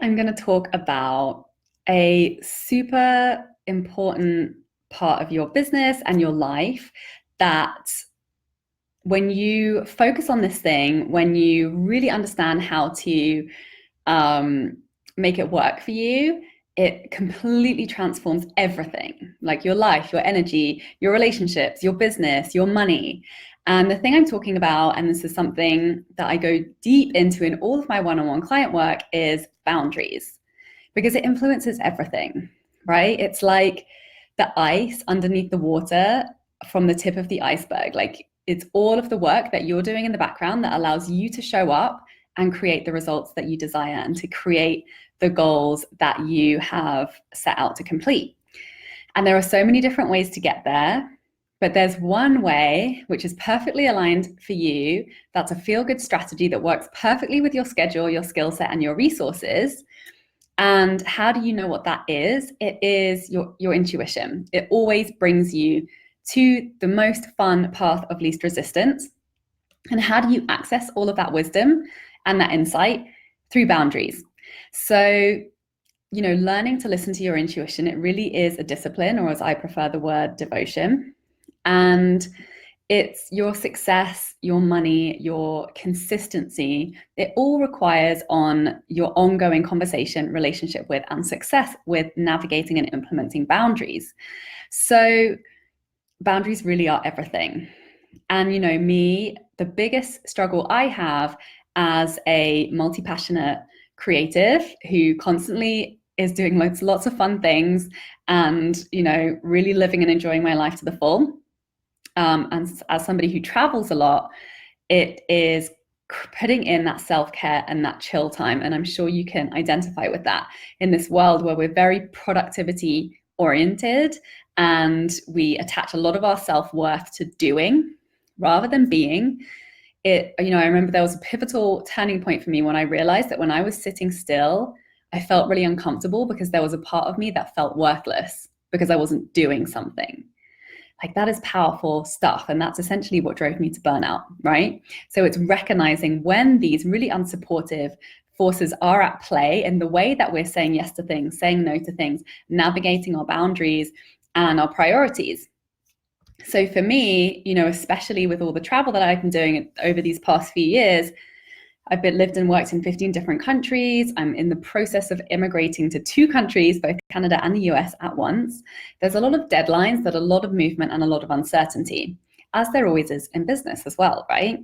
I'm going to talk about a super important part of your business and your life that when you focus on this thing, when you really understand how to make it work for you, it completely transforms everything, like your life, your energy, your relationships, your business, your money. And the thing I'm talking about, and this is something that I go deep into in all of my one-on-one client work, is boundaries, because it influences everything, right? It's like the ice underneath the water from the tip of the iceberg. Like, it's all of the work that you're doing in the background that allows you to show up and create the results that you desire and to create the goals that you have set out to complete. And there are so many different ways to get there, but there's one way which is perfectly aligned for you. That's a feel-good strategy that works perfectly with your schedule, your skill set, and your resources. And how do you know what that is? It is your intuition. It always brings you to the most fun path of least resistance. And how do you access all of that wisdom and that insight? Through boundaries. So, learning to listen to your intuition, it really is a discipline, or as I prefer the word, devotion. And it's your success, your money, your consistency. It all requires on your ongoing conversation, relationship with, and success with navigating and implementing boundaries. So boundaries really are everything. And me, the biggest struggle I have as a multi-passionate creative who constantly is doing lots of fun things and, really living and enjoying my life to the full. And as somebody who travels a lot, it is putting in that self-care and that chill time. And I'm sure you can identify with that in this world where we're very productivity oriented and we attach a lot of our self-worth to doing rather than being. I remember there was a pivotal turning point for me when I realized that when I was sitting still, I felt really uncomfortable because there was a part of me that felt worthless because I wasn't doing something. Like, that is powerful stuff. And that's essentially what drove me to burnout, right? So it's recognizing when these really unsupportive forces are at play in the way that we're saying yes to things, saying no to things, navigating our boundaries and our priorities. So for me, especially with all the travel that I've been doing over these past few years, I've lived and worked in 15 different countries. I'm in the process of immigrating to 2 countries, both Canada and the US at once. There's a lot of deadlines, there's a lot of movement and a lot of uncertainty, as there always is in business as well, right?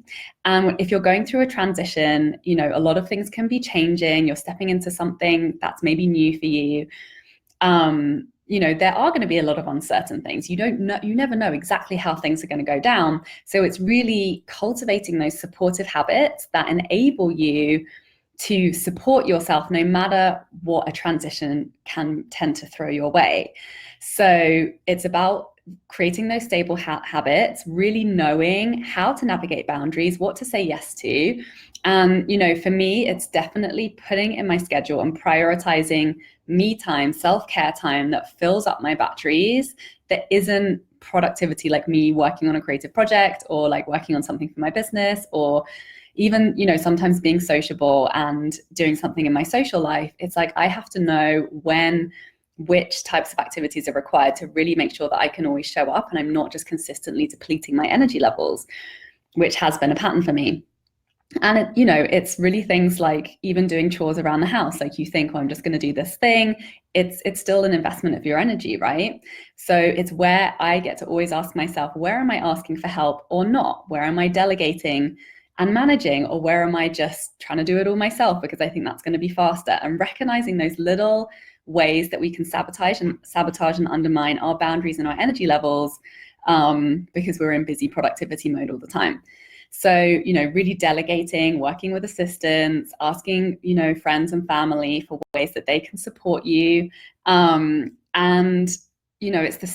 And if you're going through a transition, a lot of things can be changing. You're stepping into something that's maybe new for you. There are going to be a lot of uncertain things. You never know exactly how things are going to go down. So it's really cultivating those supportive habits that enable you to support yourself no matter what a transition can tend to throw your way. So it's about creating those stable habits, really knowing how to navigate boundaries, what to say yes to. And, for me, it's definitely putting in my schedule and prioritizing me time, self-care time that fills up my batteries, that isn't productivity, like me working on a creative project or like working on something for my business, or even, sometimes being sociable and doing something in my social life. It's like I have to know which types of activities are required to really make sure that I can always show up and I'm not just consistently depleting my energy levels, which has been a pattern for me. And it's really things like even doing chores around the house. Like, you think, oh, I'm just going to do this thing. It's still an investment of your energy, right? So it's where I get to always ask myself, where am I asking for help or not? Where am I delegating and managing, or where am I just trying to do it all myself because I think that's going to be faster? And recognizing those little ways that we can sabotage and undermine our boundaries and our energy levels because we're in busy productivity mode all the time. So, really delegating, working with assistants, asking, friends and family for ways that they can support you. It's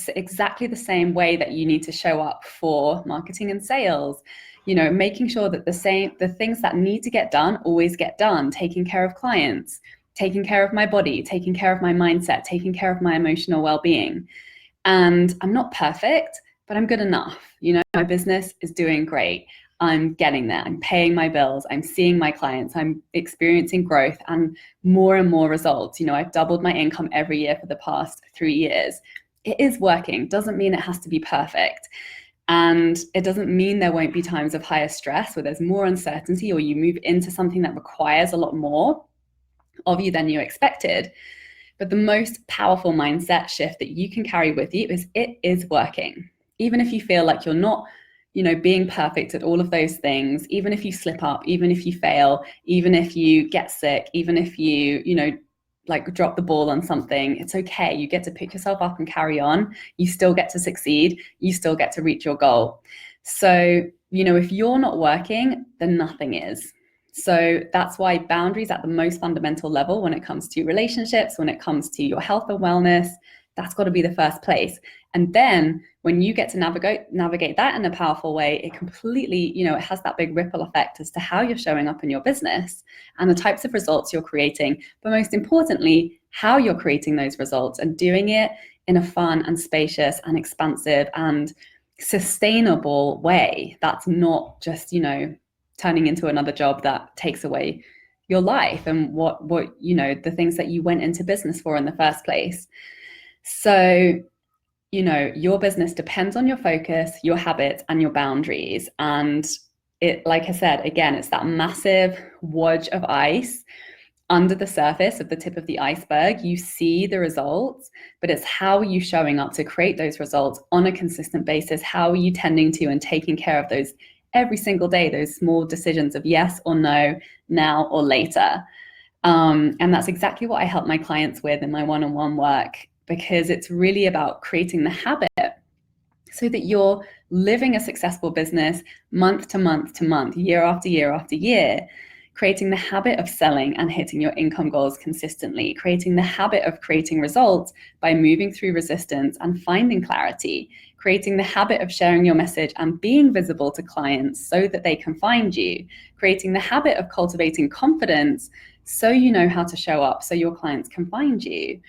exactly the same way that you need to show up for marketing and sales, making sure that the things that need to get done always get done, taking care of clients, taking care of my body, taking care of my mindset, taking care of my emotional well-being. And I'm not perfect, but I'm good enough. My business is doing great. I'm getting there. I'm paying my bills. I'm seeing my clients. I'm experiencing growth and more results. I've doubled my income every year for the past 3 years. It is working. Doesn't mean it has to be perfect. And it doesn't mean there won't be times of higher stress where there's more uncertainty or you move into something that requires a lot more of you than you expected. But the most powerful mindset shift that you can carry with you is it is working. Even if you feel like you're not, being perfect at all of those things, even if you slip up, even if you fail, even if you get sick, even if you, like drop the ball on something, it's okay. You get to pick yourself up and carry on. You still get to succeed. You still get to reach your goal. So, if you're not working, then nothing is. So that's why boundaries at the most fundamental level, when it comes to relationships, when it comes to your health and wellness, that's got to be the first place. And then when you get to navigate that in a powerful way, it completely, it has that big ripple effect as to how you're showing up in your business and the types of results you're creating. But most importantly, how you're creating those results and doing it in a fun and spacious and expansive and sustainable way. That's not just, turning into another job that takes away your life and what the things that you went into business for in the first place. So, your business depends on your focus, your habits, and your boundaries. And it, like I said, again, it's that massive wedge of ice under the surface of the tip of the iceberg. You see the results, but it's how are you showing up to create those results on a consistent basis? How are you tending to and taking care of those every single day, those small decisions of yes or no, now or later? And that's exactly what I help my clients with in my one-on-one work, because it's really about creating the habit so that you're living a successful business month to month to month, year after year after year, creating the habit of selling and hitting your income goals consistently, creating the habit of creating results by moving through resistance and finding clarity, creating the habit of sharing your message and being visible to clients so that they can find you, creating the habit of cultivating confidence so you know how to show up so your clients can find you.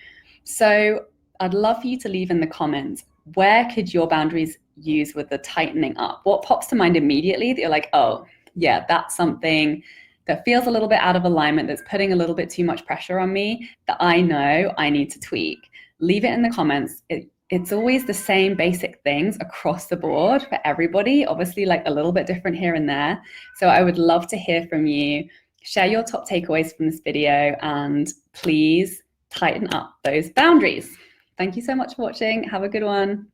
So I'd love for you to leave in the comments, where could your boundaries use with the tightening up? What pops to mind immediately that you're like, oh, yeah, that's something that feels a little bit out of alignment, that's putting a little bit too much pressure on me, that I know I need to tweak. Leave it in the comments. It's always the same basic things across the board for everybody, obviously like a little bit different here and there. So I would love to hear from you. Share your top takeaways from this video and please tighten up those boundaries. Thank you so much for watching. Have a good one.